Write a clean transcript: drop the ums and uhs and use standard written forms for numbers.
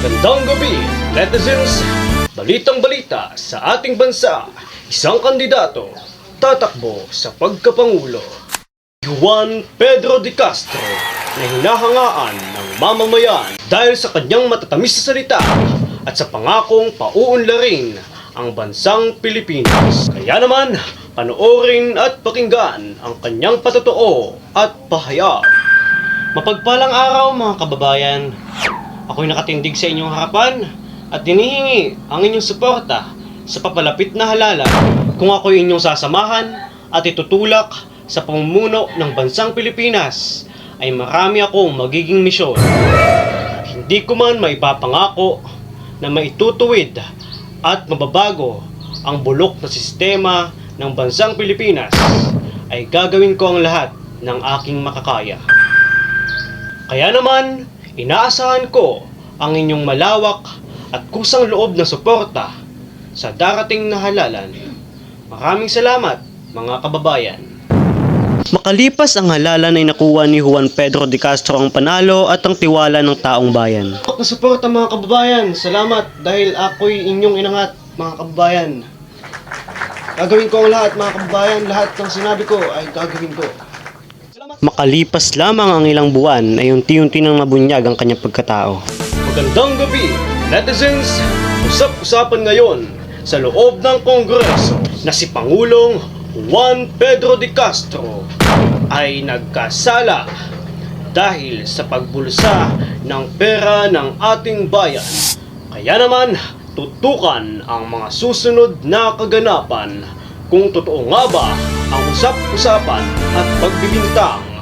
Magandang gabi, netizens! Balitang balita sa ating bansa, isang kandidato tatakbo sa pagkapangulo. Juan Pedro de Castro na hinahangaan ng mamamayan dahil sa kanyang matatamis na salita at sa pangakong pauunlarin ang bansang Pilipinas. Kaya naman, panoorin at pakinggan ang kanyang patotoo at pahayag. Mapagpalang araw mga kababayan. Ako'y nakatindig sa inyong harapan at dinihingi ang inyong suporta sa papalapit na halalan kung ako'y inyong sasamahan at itutulak sa pamumuno ng bansang Pilipinas ay marami akong magiging misyon. Hindi ko man maipapangako na maitutuwid at mababago ang bulok na sistema ng bansang Pilipinas, ay gagawin ko ang lahat ng aking makakaya. Kaya naman, inaasahan ko ang inyong malawak at kusang loob na suporta sa darating na halalan. Maraming salamat mga kababayan. Makalipas ang halalan ay nakuha ni Juan Pedro de Castro ang panalo at ang tiwala ng taong bayan. Na suporta mga kababayan, salamat dahil ako'y inyong inangat mga kababayan. Gagawin ko ang lahat mga kababayan, lahat ng sinabi ko ay gagawin ko. Makalipas lamang ang ilang buwan ay unti-unti nang nabunyag ang kanyang pagkatao. Magandang gabi, netizens! Usap-usapan ngayon sa loob ng Kongreso na si Pangulong Juan Pedro de Castro ay nagkasala dahil sa pagbulsa ng pera ng ating bayan. Kaya naman, tutukan ang mga susunod na kaganapan kung totoo nga ba ang usap-usapan at pagbibintang